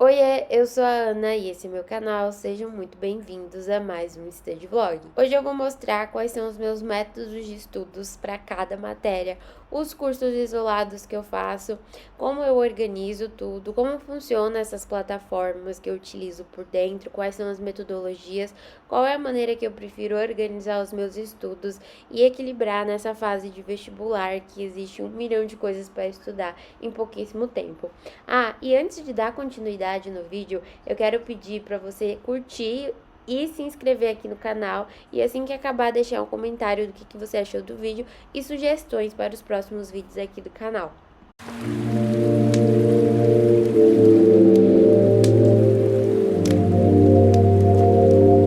Oiê, eu sou a Ana e esse é meu canal, sejam muito bem-vindos a mais um Study Vlog. Hoje eu vou mostrar quais são os meus métodos de estudos para cada matéria, os cursos isolados que eu faço, como eu organizo tudo, como funcionam essas plataformas que eu utilizo por dentro, quais são as metodologias, qual é a maneira que eu prefiro organizar os meus estudos e equilibrar nessa fase de vestibular que existe 1 milhão de coisas para estudar em pouquíssimo tempo. E antes de dar continuidade no vídeo, eu quero pedir para você curtir e se inscrever aqui no canal e assim que acabar deixar um comentário do que você achou do vídeo e sugestões para os próximos vídeos aqui do canal.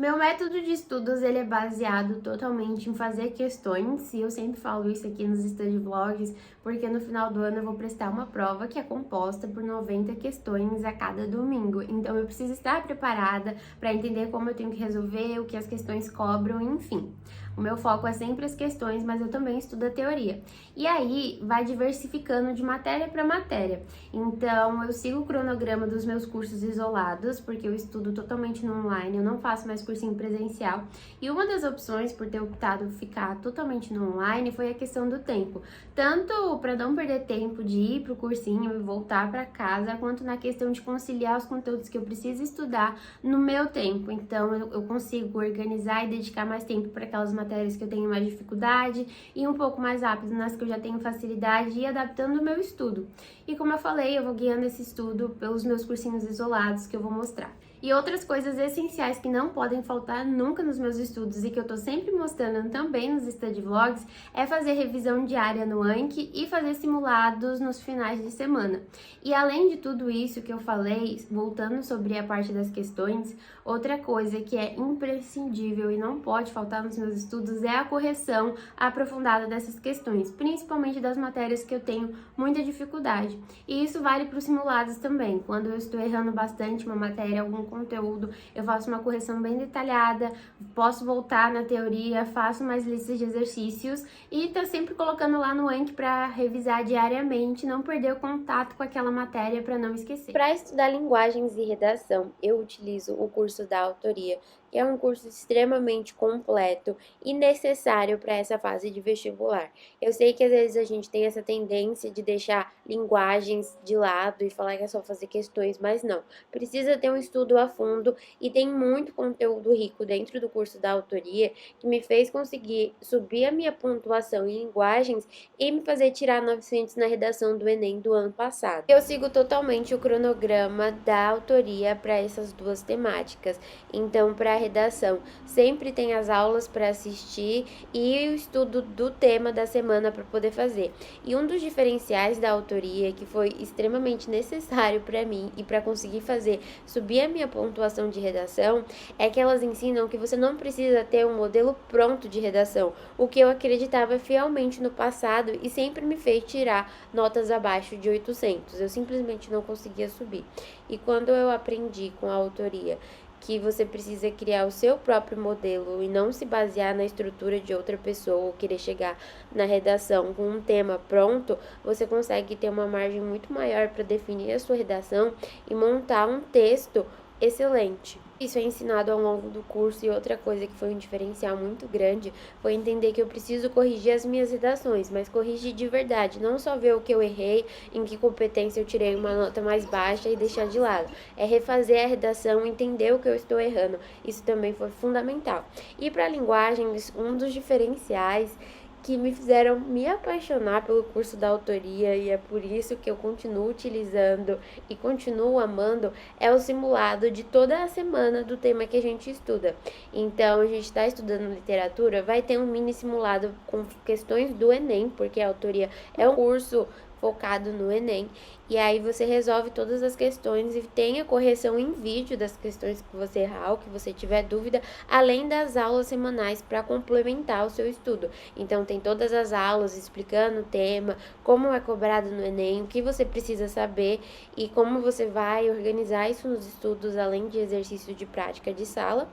Meu método de estudos ele é baseado totalmente em fazer questões, e eu sempre falo isso aqui nos study vlogs, porque no final do ano eu vou prestar uma prova que é composta por 90 questões a cada domingo. Então eu preciso estar preparada para entender como eu tenho que resolver, o que as questões cobram, enfim. O meu foco é sempre as questões, mas eu também estudo a teoria. E aí vai diversificando de matéria para matéria. Então eu sigo o cronograma dos meus cursos isolados, porque eu estudo totalmente no online, eu não faço mais cursinho presencial. E uma das opções por ter optado ficar totalmente no online foi a questão do tempo. Tanto para não perder tempo de ir para o cursinho e voltar para casa, quanto na questão de conciliar os conteúdos que eu preciso estudar no meu tempo. Então eu consigo organizar e dedicar mais tempo para aquelas matérias que eu tenho mais dificuldade e um pouco mais rápido nas que eu já tenho facilidade e adaptando o meu estudo. E como eu falei, eu vou guiando esse estudo pelos meus cursinhos isolados que eu vou mostrar. E outras coisas essenciais que não podem faltar nunca nos meus estudos e que eu tô sempre mostrando também nos study vlogs é fazer revisão diária no Anki e fazer simulados nos finais de semana. E além de tudo isso que eu falei, voltando sobre a parte das questões, outra coisa que é imprescindível e não pode faltar nos meus estudos é a correção aprofundada dessas questões, principalmente das matérias que eu tenho muita dificuldade. E isso vale para os simulados também. Quando eu estou errando bastante uma matéria, algum conteúdo, eu faço uma correção bem detalhada, posso voltar na teoria, faço mais listas de exercícios e tá sempre colocando lá no Anki para revisar diariamente, não perder o contato com aquela matéria para não esquecer. Para estudar linguagens e redação, eu utilizo o curso da autoria, que é um curso extremamente completo e necessário para essa fase de vestibular. Eu sei que às vezes a gente tem essa tendência de deixar linguagens de lado e falar que é só fazer questões, mas não. Precisa ter um estudo a fundo e tem muito conteúdo rico dentro do curso da autoria que me fez conseguir subir a minha pontuação em linguagens e me fazer tirar 900 na redação do Enem do ano passado. Eu sigo totalmente o cronograma da autoria para essas duas temáticas. Então, para a redação, sempre tem as aulas para assistir e o estudo do tema da semana para poder fazer. E um dos diferenciais da autoria, que foi extremamente necessário para mim e para conseguir fazer subir a minha pontuação de redação, é que elas ensinam que você não precisa ter um modelo pronto de redação, o que eu acreditava fielmente no passado e sempre me fez tirar notas abaixo de 800. Eu simplesmente não conseguia subir. E quando eu aprendi com a autoria que você precisa criar o seu próprio modelo e não se basear na estrutura de outra pessoa ou querer chegar na redação com um tema pronto, você consegue ter uma margem muito maior para definir a sua redação e montar um texto excelente. Isso é ensinado ao longo do curso, e outra coisa que foi um diferencial muito grande foi entender que eu preciso corrigir as minhas redações, mas corrigir de verdade, não só ver o que eu errei, em que competência eu tirei uma nota mais baixa e deixar de lado. É refazer a redação, entender o que eu estou errando. Isso também foi fundamental. E para linguagens, um dos diferenciais que me fizeram me apaixonar pelo curso da autoria, e é por isso que eu continuo utilizando e continuo amando, é o simulado de toda a semana do tema que a gente estuda. Então, a gente está estudando literatura, vai ter um mini simulado com questões do Enem, porque a autoria é um curso focado no Enem, e aí você resolve todas as questões e tem a correção em vídeo das questões que você errar, ou que você tiver dúvida, além das aulas semanais para complementar o seu estudo. Então tem todas as aulas explicando o tema, como é cobrado no Enem, o que você precisa saber e como você vai organizar isso nos estudos, além de exercício de prática de sala.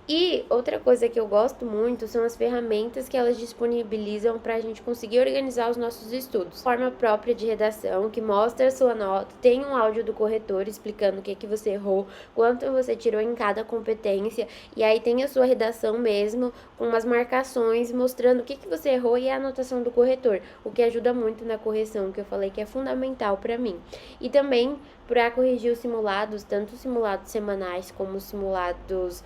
E outra coisa que eu gosto muito são as ferramentas que elas disponibilizam para a gente conseguir organizar os nossos estudos. Forma própria de redação que mostra a sua nota, tem um áudio do corretor explicando o que você errou, quanto você tirou em cada competência, e aí tem a sua redação mesmo, com umas marcações mostrando o que você errou e a anotação do corretor, o que ajuda muito na correção, que eu falei que é fundamental para mim. E também para corrigir os simulados, tanto os simulados semanais como os simulados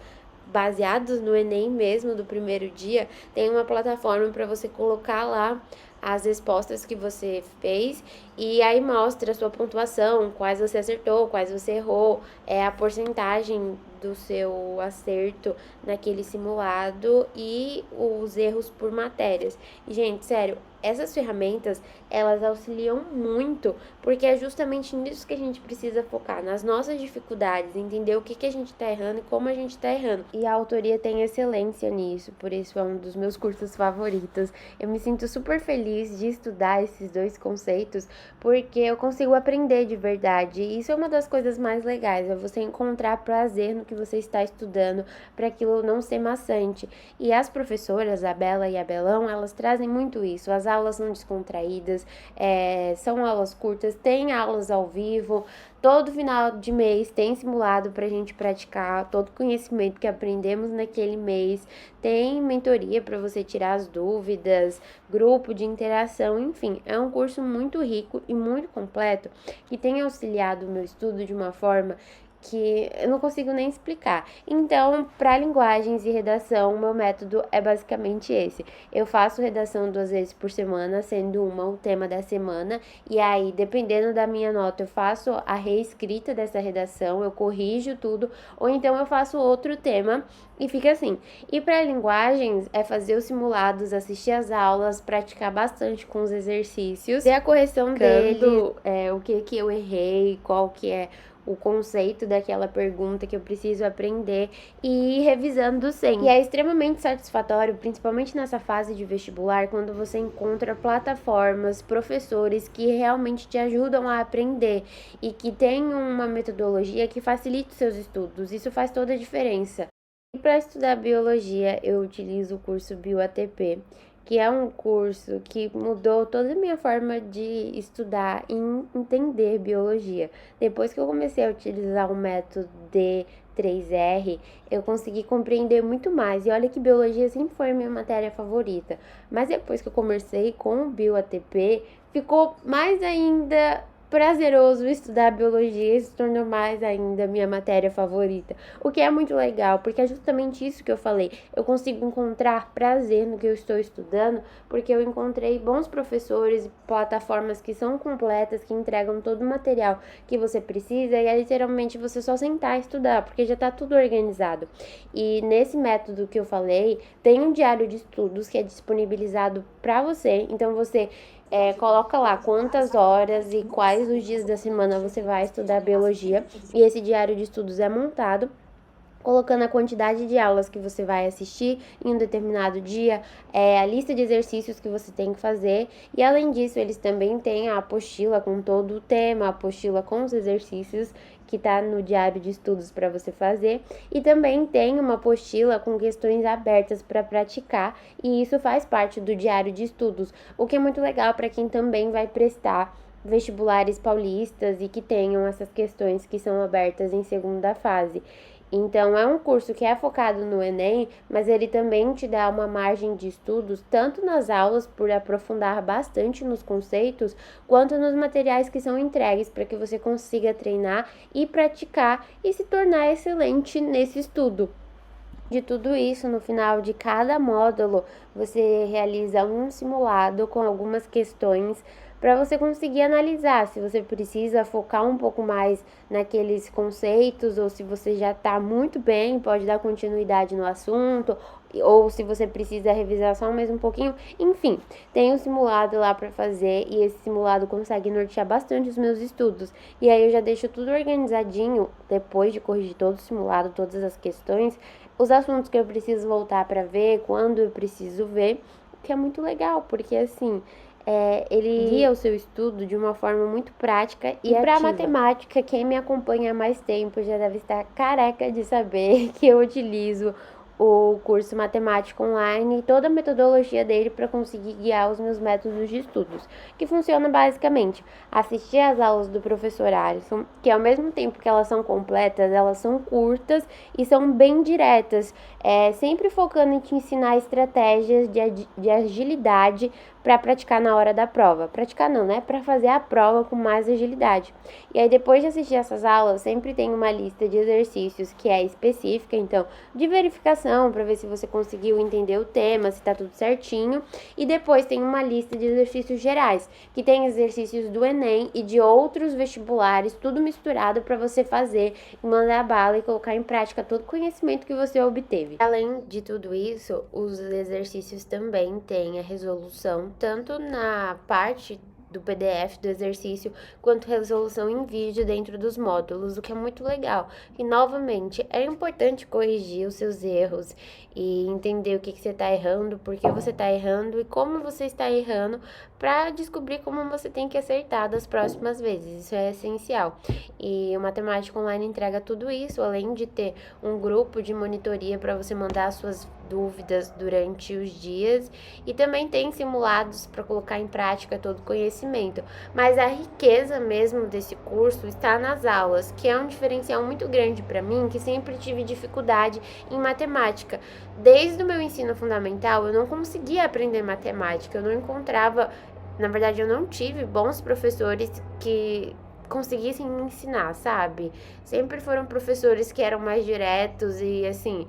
baseados no Enem mesmo do primeiro dia, tem uma plataforma para você colocar lá as respostas que você fez e aí mostra a sua pontuação, quais você acertou, quais você errou, a porcentagem do seu acerto naquele simulado e os erros por matérias. E, gente, sério, essas ferramentas, elas auxiliam muito, porque é justamente nisso que a gente precisa focar, nas nossas dificuldades, entender o que a gente tá errando e como a gente tá errando. E a autoria tem excelência nisso, por isso é um dos meus cursos favoritos. Eu me sinto super feliz de estudar esses dois conceitos, porque eu consigo aprender de verdade. E isso é uma das coisas mais legais, é você encontrar prazer no que você está estudando, para aquilo não ser maçante. E as professoras, a Bela e a Belão, elas trazem muito isso. As aulas são descontraídas, são aulas curtas, tem aulas ao vivo, todo final de mês tem simulado para a gente praticar todo o conhecimento que aprendemos naquele mês, tem mentoria para você tirar as dúvidas, grupo de interação, enfim, é um curso muito rico e muito completo que tem auxiliado o meu estudo de uma forma que eu não consigo nem explicar. Então, para linguagens e redação, o meu método é basicamente esse. Eu faço redação 2 vezes por semana, sendo uma o tema da semana, e aí, dependendo da minha nota, eu faço a reescrita dessa redação, eu corrijo tudo, ou então eu faço outro tema e fica assim. E para linguagens, é fazer os simulados, assistir as aulas, praticar bastante com os exercícios, ter a correção dele, o que eu errei, qual que é o conceito daquela pergunta que eu preciso aprender e ir revisando sempre. E é extremamente satisfatório, principalmente nessa fase de vestibular, quando você encontra plataformas, professores que realmente te ajudam a aprender e que tem uma metodologia que facilita os seus estudos. Isso faz toda a diferença. E para estudar biologia, eu utilizo o curso BioATP, que é um curso que mudou toda a minha forma de estudar e entender biologia. Depois que eu comecei a utilizar o método D3R, eu consegui compreender muito mais. E olha que biologia sempre foi a minha matéria favorita. Mas depois que eu comecei com o BioATP, ficou mais ainda prazeroso estudar biologia e se tornou mais ainda minha matéria favorita, o que é muito legal, porque é justamente isso que eu falei, eu consigo encontrar prazer no que eu estou estudando, porque eu encontrei bons professores e plataformas que são completas, que entregam todo o material que você precisa, e é literalmente você só sentar e estudar, porque já está tudo organizado. E nesse método que eu falei, tem um diário de estudos que é disponibilizado para você, então você coloca lá quantas horas e quais os dias da semana você vai estudar biologia, e esse diário de estudos é montado colocando a quantidade de aulas que você vai assistir em um determinado dia, a lista de exercícios que você tem que fazer, e além disso eles também têm a apostila com todo o tema, a apostila com os exercícios que está no diário de estudos para você fazer, e também tem uma apostila com questões abertas para praticar, e isso faz parte do diário de estudos, o que é muito legal para quem também vai prestar vestibulares paulistas e que tenham essas questões que são abertas em segunda fase. Então, é um curso que é focado no Enem, mas ele também te dá uma margem de estudos, tanto nas aulas, por aprofundar bastante nos conceitos, quanto nos materiais que são entregues para que você consiga treinar e praticar e se tornar excelente nesse estudo. De tudo isso, no final de cada módulo, você realiza um simulado com algumas questões para você conseguir analisar se você precisa focar um pouco mais naqueles conceitos ou se você já está muito bem, pode dar continuidade no assunto, ou se você precisa revisar só mais um pouquinho. Enfim, tem um simulado lá para fazer e esse simulado consegue nortear bastante os meus estudos. E aí eu já deixo tudo organizadinho, depois de corrigir todo o simulado, todas as questões, os assuntos que eu preciso voltar para ver, quando eu preciso ver, o que é muito legal, porque assim, ele guia o seu estudo de uma forma muito prática e para matemática, quem me acompanha há mais tempo já deve estar careca de saber que eu utilizo o curso Matemática Online e toda a metodologia dele para conseguir guiar os meus métodos de estudos, que funciona basicamente assistir às aulas do professor Alisson, que ao mesmo tempo que elas são completas, elas são curtas e são bem diretas, sempre focando em te ensinar estratégias de agilidade para praticar na hora da prova. Praticar não, né? Para fazer a prova com mais agilidade. E aí, depois de assistir essas aulas, sempre tem uma lista de exercícios que é específica, então, de verificação, para ver se você conseguiu entender o tema, se tá tudo certinho. E depois tem uma lista de exercícios gerais, que tem exercícios do Enem e de outros vestibulares, tudo misturado para você fazer e mandar a bala e colocar em prática todo o conhecimento que você obteve. Além de tudo isso, os exercícios também têm a resolução, tanto na parte do PDF do exercício, quanto resolução em vídeo dentro dos módulos, o que é muito legal. E, novamente, é importante corrigir os seus erros e entender o que você está errando, por que você está errando e como você está errando, para descobrir como você tem que acertar das próximas vezes. Isso é essencial. E o Matemática Online entrega tudo isso, além de ter um grupo de monitoria para você mandar suas dúvidas durante os dias, e também tem simulados para colocar em prática todo o conhecimento. Mas a riqueza mesmo desse curso está nas aulas, que é um diferencial muito grande para mim, que sempre tive dificuldade em matemática. Desde o meu ensino fundamental, eu não conseguia aprender matemática, eu não encontrava, na verdade, eu não tive bons professores que conseguissem me ensinar, sabe? Sempre foram professores que eram mais diretos e, assim,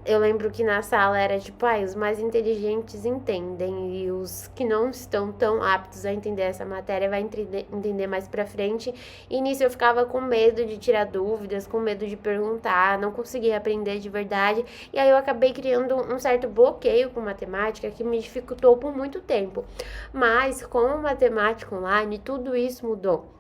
eu lembro que na sala era tipo, os mais inteligentes entendem e os que não estão tão aptos a entender essa matéria vai entender mais pra frente. E nisso eu ficava com medo de tirar dúvidas, com medo de perguntar, não conseguia aprender de verdade. E aí eu acabei criando um certo bloqueio com matemática que me dificultou por muito tempo. Mas com o Matemática Online, tudo isso mudou.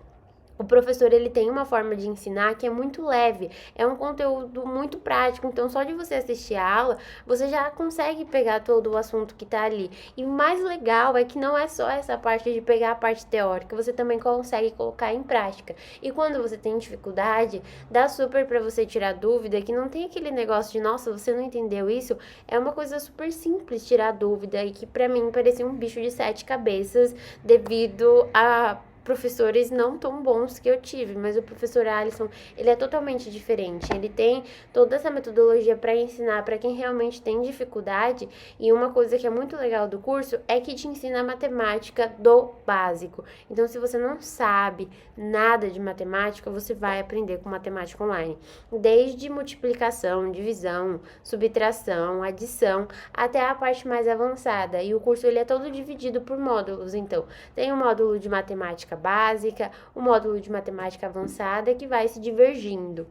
O professor, ele tem uma forma de ensinar que é muito leve, é um conteúdo muito prático, então só de você assistir a aula, você já consegue pegar todo o assunto que tá ali. E o mais legal é que não é só essa parte de pegar a parte teórica, você também consegue colocar em prática. E quando você tem dificuldade, dá super pra você tirar dúvida, que não tem aquele negócio de, nossa, você não entendeu isso, é uma coisa super simples tirar dúvida, e que pra mim parecia um bicho de 7 cabeças, devido a professores não tão bons que eu tive, mas o professor Alisson, ele é totalmente diferente. Ele tem toda essa metodologia para ensinar para quem realmente tem dificuldade, e uma coisa que é muito legal do curso é que te ensina a matemática do básico. Então, se você não sabe nada de matemática, você vai aprender com Matemática Online. Desde multiplicação, divisão, subtração, adição, até a parte mais avançada. E o curso, ele é todo dividido por módulos. Então, tem o módulo de matemática básica, o módulo de matemática avançada, que vai se divergindo.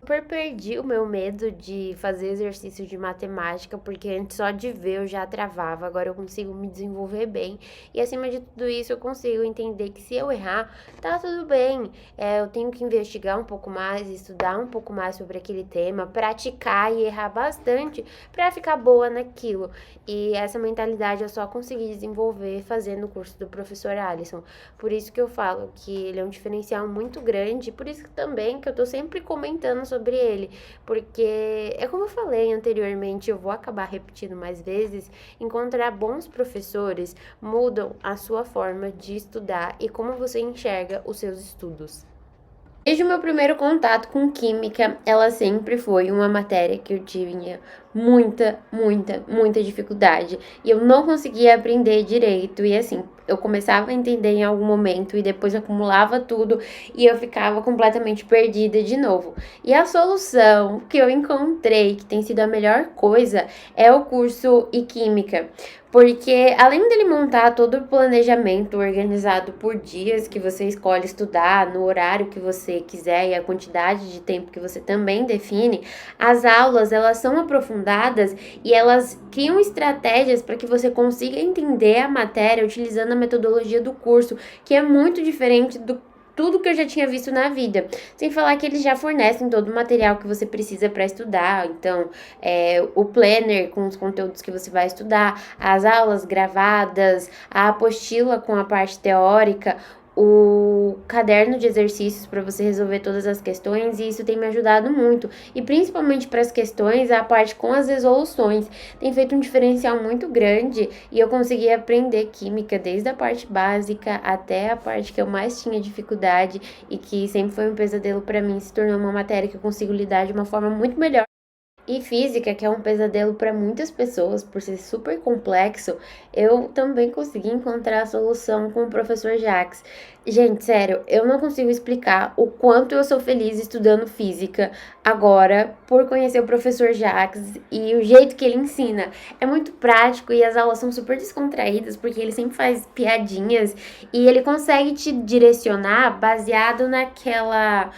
Super perdi o meu medo de fazer exercício de matemática, porque antes só de ver eu já travava, agora eu consigo me desenvolver bem, e acima de tudo isso eu consigo entender que se eu errar, tá tudo bem, eu tenho que investigar um pouco mais, estudar um pouco mais sobre aquele tema, praticar e errar bastante para ficar boa naquilo, e essa mentalidade eu só consegui desenvolver fazendo o curso do professor Alisson. Por isso que eu falo que ele é um diferencial muito grande, por isso também que eu tô sempre comentando sobre ele, porque é como eu falei anteriormente, eu vou acabar repetindo mais vezes, encontrar bons professores mudam a sua forma de estudar e como você enxerga os seus estudos. Desde o meu primeiro contato com química, ela sempre foi uma matéria que eu tinha muita dificuldade. E eu não conseguia aprender direito. E assim, eu começava a entender em algum momento e depois acumulava tudo e eu ficava completamente perdida de novo. E a solução que eu encontrei, que tem sido a melhor coisa, é o curso e-Química. Porque além dele montar todo o planejamento organizado por dias que você escolhe estudar, no horário que você quiser e a quantidade de tempo que você também define, as aulas, elas são aprofundadas e elas criam estratégias para que você consiga entender a matéria utilizando a metodologia do curso, que é muito diferente do tudo que eu já tinha visto na vida. Sem falar que eles já fornecem todo o material que você precisa para estudar. Então, o planner com os conteúdos que você vai estudar, as aulas gravadas, a apostila com a parte teórica, o caderno de exercícios para você resolver todas as questões, e isso tem me ajudado muito. E principalmente para as questões, a parte com as resoluções tem feito um diferencial muito grande, e eu consegui aprender química desde a parte básica até a parte que eu mais tinha dificuldade e que sempre foi um pesadelo para mim, se tornou uma matéria que eu consigo lidar de uma forma muito melhor. E física, que é um pesadelo para muitas pessoas, por ser super complexo, eu também consegui encontrar a solução com o professor Jacques. Gente, sério, eu não consigo explicar o quanto eu sou feliz estudando física agora por conhecer o professor Jacques e o jeito que ele ensina. É muito prático e as aulas são super descontraídas, porque ele sempre faz piadinhas e ele consegue te direcionar baseado naquela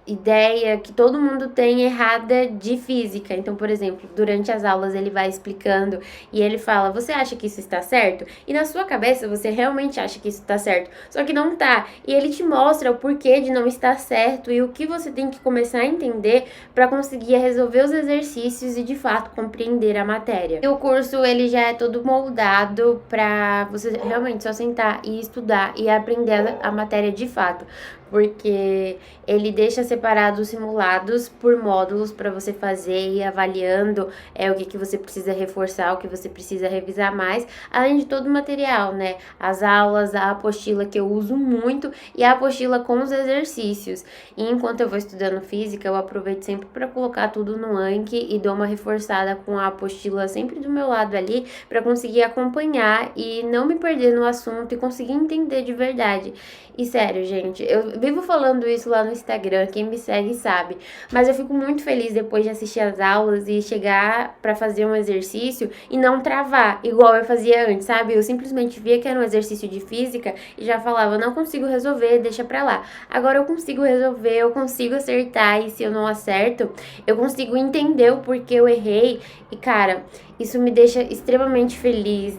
ideia que todo mundo tem errada de física. Então, por exemplo, durante as aulas ele vai explicando e ele fala: você acha que isso está certo? E na sua cabeça você realmente acha que isso está certo, só que não tá. E ele te mostra o porquê de não estar certo e o que você tem que começar a entender para conseguir resolver os exercícios e de fato compreender a matéria. E o curso ele já é todo moldado para você realmente só sentar e estudar e aprender a matéria de fato, porque ele deixa separados os simulados por módulos para você fazer e ir avaliando o que você precisa reforçar, o que você precisa revisar mais, além de todo o material, né? As aulas, a apostila que eu uso muito e a apostila com os exercícios. E enquanto eu vou estudando física, eu aproveito sempre para colocar tudo no Anki e dou uma reforçada com a apostila sempre do meu lado ali para conseguir acompanhar e não me perder no assunto e conseguir entender de verdade. E sério, gente, eu vivo falando isso lá no Instagram, quem me segue sabe, mas eu fico muito feliz depois de assistir as aulas e chegar pra fazer um exercício e não travar, igual eu fazia antes, sabe? Eu simplesmente via que era um exercício de física e já falava: não consigo resolver, deixa pra lá. Agora eu consigo resolver, eu consigo acertar, e se eu não acerto, eu consigo entender o porquê eu errei. E cara, isso me deixa extremamente feliz.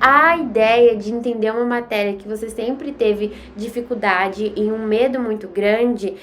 A ideia de entender uma matéria que você sempre teve dificuldade e um medo muito grande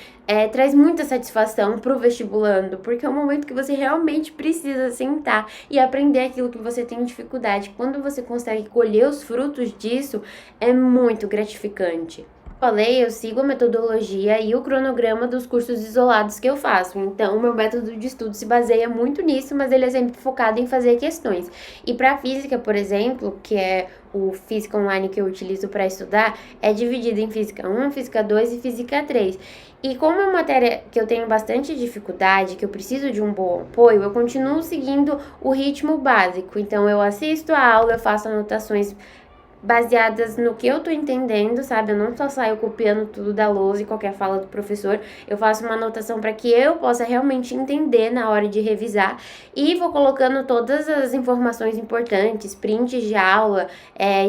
traz muita satisfação pro vestibulando, porque é o momento que você realmente precisa sentar e aprender aquilo que você tem dificuldade. Quando você consegue colher os frutos disso, é muito gratificante. Falei, eu sigo a metodologia e o cronograma dos cursos isolados que eu faço. Então, o meu método de estudo se baseia muito nisso, mas ele é sempre focado em fazer questões. E para física, por exemplo, que é o física online que eu utilizo para estudar, é dividido em física 1, física 2 e física 3. E como é uma matéria que eu tenho bastante dificuldade, que eu preciso de um bom apoio, eu continuo seguindo o ritmo básico. Então, eu assisto a aula, eu faço anotações baseadas no que eu tô entendendo, sabe? Eu não só saio copiando tudo da lousa e qualquer fala do professor. Eu faço uma anotação para que eu possa realmente entender na hora de revisar e vou colocando todas as informações importantes, prints de aula,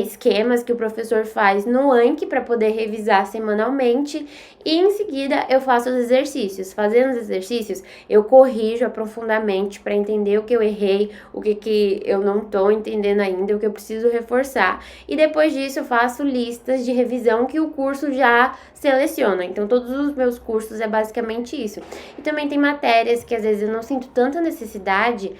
esquemas que o professor faz no Anki para poder revisar semanalmente, e em seguida eu faço os exercícios. Fazendo os exercícios, eu corrijo aprofundadamente para entender o que eu errei, o que eu não tô entendendo ainda, o que eu preciso reforçar. E depois disso eu faço listas de revisão que o curso já seleciona. Então todos os meus cursos é basicamente isso. E também tem matérias que às vezes eu não sinto tanta necessidade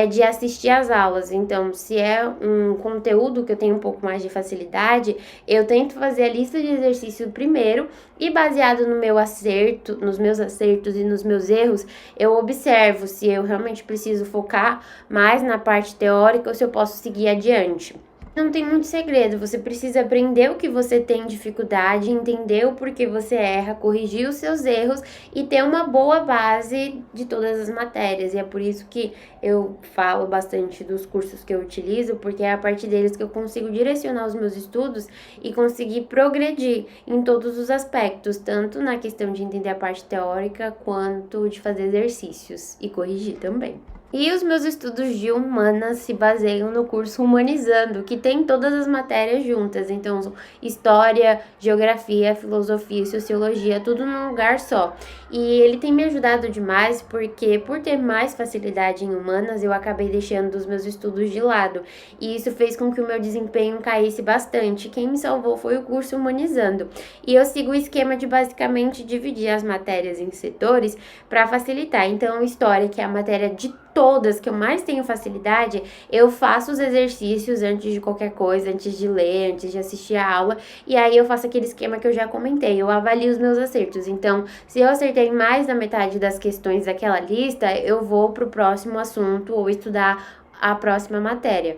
de assistir às aulas. Então, se é um conteúdo que eu tenho um pouco mais de facilidade, eu tento fazer a lista de exercício primeiro e, baseado no meu acerto, nos meus acertos e nos meus erros, eu observo se eu realmente preciso focar mais na parte teórica ou se eu posso seguir adiante. Não tem muito segredo, você precisa aprender o que você tem dificuldade, entender o porquê você erra, corrigir os seus erros e ter uma boa base de todas as matérias. E é por isso que eu falo bastante dos cursos que eu utilizo, porque é a partir deles que eu consigo direcionar os meus estudos e conseguir progredir em todos os aspectos, tanto na questão de entender a parte teórica, quanto de fazer exercícios e corrigir também. E os meus estudos de humanas se baseiam no curso Humanizando, que tem todas as matérias juntas. Então, história, geografia, filosofia e sociologia, tudo num lugar só. E ele tem me ajudado demais porque, por ter mais facilidade em humanas, eu acabei deixando os meus estudos de lado. E isso fez com que o meu desempenho caísse bastante. Quem me salvou foi o curso Humanizando. E eu sigo o esquema de basicamente dividir as matérias em setores para facilitar. Então, história, que é a matéria de todas que eu mais tenho facilidade, eu faço os exercícios antes de qualquer coisa, antes de ler, antes de assistir a aula, e aí eu faço aquele esquema que eu já comentei, eu avalio os meus acertos. Então, se eu acertei mais da metade das questões daquela lista, eu vou pro próximo assunto ou estudar a próxima matéria.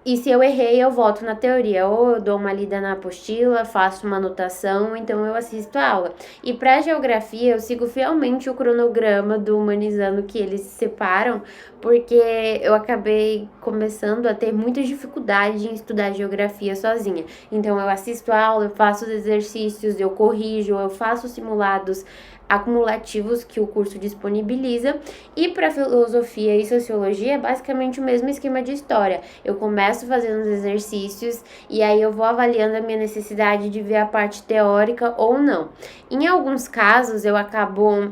E se eu errei, eu volto na teoria, ou eu dou uma lida na apostila, faço uma anotação, então eu assisto a aula. E para geografia, eu sigo fielmente o cronograma do Humanizando que eles separam, porque eu acabei começando a ter muita dificuldade em estudar geografia sozinha. Então eu assisto a aula, eu faço os exercícios, eu corrijo, eu faço simulados acumulativos que o curso disponibiliza. E para filosofia e sociologia é basicamente o mesmo esquema de história. Eu começo fazendo os exercícios e aí eu vou avaliando a minha necessidade de ver a parte teórica ou não. Em alguns casos eu acabo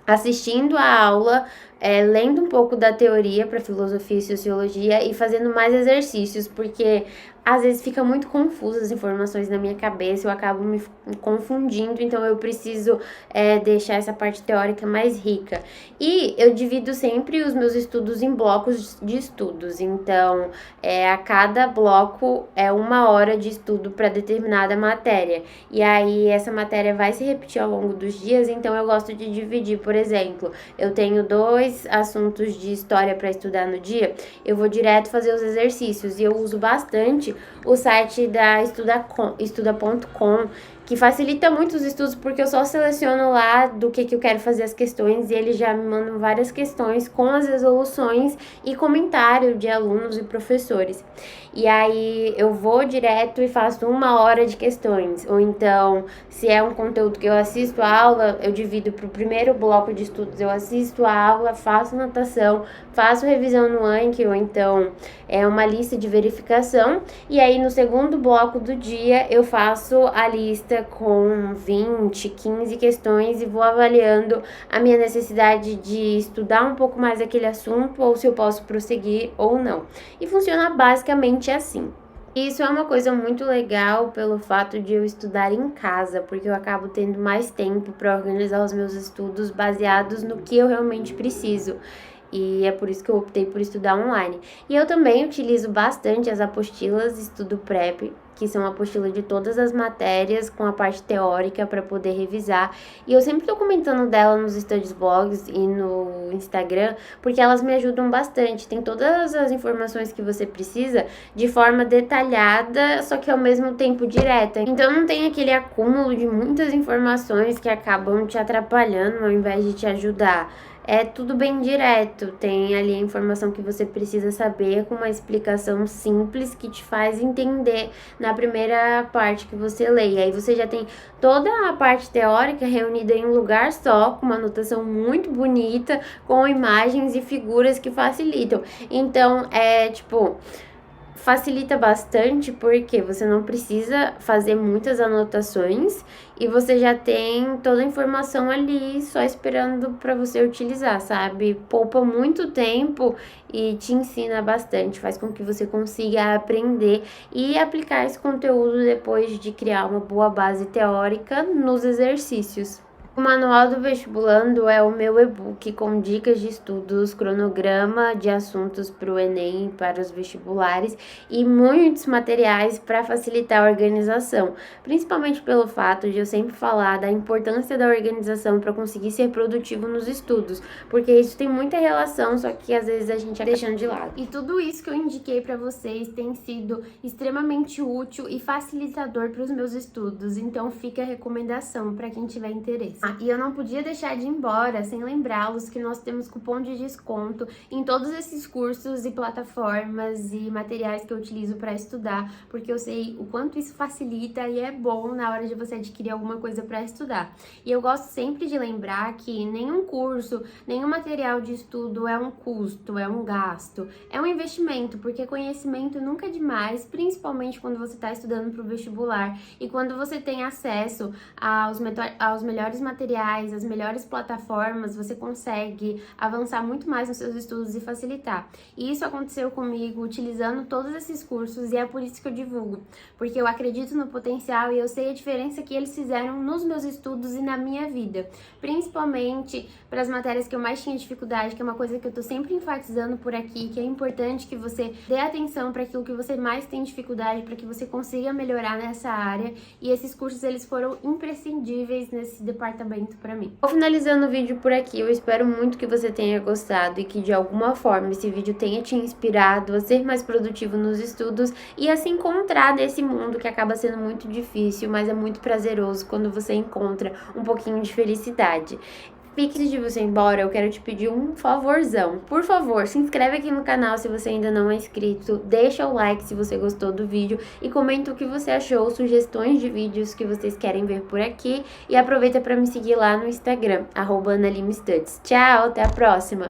assistindo a aula, lendo um pouco da teoria para filosofia e sociologia e fazendo mais exercícios, porque às vezes fica muito confuso as informações na minha cabeça, eu acabo me confundindo, então eu preciso deixar essa parte teórica mais rica. E eu divido sempre os meus estudos em blocos de estudos, então a cada bloco é 1 hora de estudo para determinada matéria, e aí essa matéria vai se repetir ao longo dos dias, então eu gosto de dividir. Por exemplo, eu tenho 2 assuntos de história para estudar no dia, eu vou direto fazer os exercícios, e eu uso bastante o site da estuda.com, que facilita muito os estudos, porque eu só seleciono lá do que eu quero fazer as questões e eles já me mandam várias questões com as resoluções e comentário de alunos e professores. E aí eu vou direto e faço 1 hora de questões. Ou então, se é um conteúdo que eu assisto a aula, eu divido para o primeiro bloco de estudos, eu assisto a aula, faço anotação, faço revisão no Anki, ou então uma lista de verificação. E aí no segundo bloco do dia eu faço a lista com 20, 15 questões e vou avaliando a minha necessidade de estudar um pouco mais aquele assunto ou se eu posso prosseguir ou não. E funciona basicamente assim. Isso é uma coisa muito legal pelo fato de eu estudar em casa, porque eu acabo tendo mais tempo para organizar os meus estudos baseados no que eu realmente preciso. E é por isso que eu optei por estudar online. E eu também utilizo bastante as apostilas Estudo Prep, que são apostilas de todas as matérias com a parte teórica para poder revisar. E eu sempre tô comentando dela nos Studies Vlogs e no Instagram, porque elas me ajudam bastante. Tem todas as informações que você precisa de forma detalhada, só que ao mesmo tempo direta. Então não tem aquele acúmulo de muitas informações que acabam te atrapalhando ao invés de te ajudar. É tudo bem direto, tem ali a informação que você precisa saber com uma explicação simples que te faz entender na primeira parte que você lê. E aí você já tem toda a parte teórica reunida em um lugar só, com uma anotação muito bonita, com imagens e figuras que facilitam. Então, facilita bastante porque você não precisa fazer muitas anotações e você já tem toda a informação ali só esperando para você utilizar, sabe? Poupa muito tempo e te ensina bastante, faz com que você consiga aprender e aplicar esse conteúdo depois de criar uma boa base teórica nos exercícios. O Manual do Vestibulando é o meu e-book com dicas de estudos, cronograma de assuntos para o Enem e para os vestibulares e muitos materiais para facilitar a organização, principalmente pelo fato de eu sempre falar da importância da organização para conseguir ser produtivo nos estudos, porque isso tem muita relação, só que às vezes a gente acaba deixando de lado. E tudo isso que eu indiquei para vocês tem sido extremamente útil e facilitador para os meus estudos, então fica a recomendação para quem tiver interesse. E eu não podia deixar de ir embora sem lembrá-los que nós temos cupom de desconto em todos esses cursos e plataformas e materiais que eu utilizo para estudar, porque eu sei o quanto isso facilita e é bom na hora de você adquirir alguma coisa para estudar. E eu gosto sempre de lembrar que nenhum curso, nenhum material de estudo é um custo, é um gasto, é um investimento, porque conhecimento nunca é demais, principalmente quando você está estudando para o vestibular e quando você tem acesso aos melhores materiais materiais, as melhores plataformas, você consegue avançar muito mais nos seus estudos e facilitar. E isso aconteceu comigo utilizando todos esses cursos e é por isso que eu divulgo, porque eu acredito no potencial e eu sei a diferença que eles fizeram nos meus estudos e na minha vida, principalmente para as matérias que eu mais tinha dificuldade, que é uma coisa que eu tô sempre enfatizando por aqui, que é importante que você dê atenção para aquilo que você mais tem dificuldade, para que você consiga melhorar nessa área, e esses cursos eles foram imprescindíveis nesse departamento para mim. Vou finalizando o vídeo por aqui, eu espero muito que você tenha gostado e que de alguma forma esse vídeo tenha te inspirado a ser mais produtivo nos estudos e a se encontrar nesse mundo que acaba sendo muito difícil, mas é muito prazeroso quando você encontra um pouquinho de felicidade. Antes de você ir embora, eu quero te pedir um favorzão. Por favor, se inscreve aqui no canal se você ainda não é inscrito, deixa o like se você gostou do vídeo e comenta o que você achou, sugestões de vídeos que vocês querem ver por aqui e aproveita para me seguir lá no Instagram, @AnaLimeStudies. Tchau, até a próxima!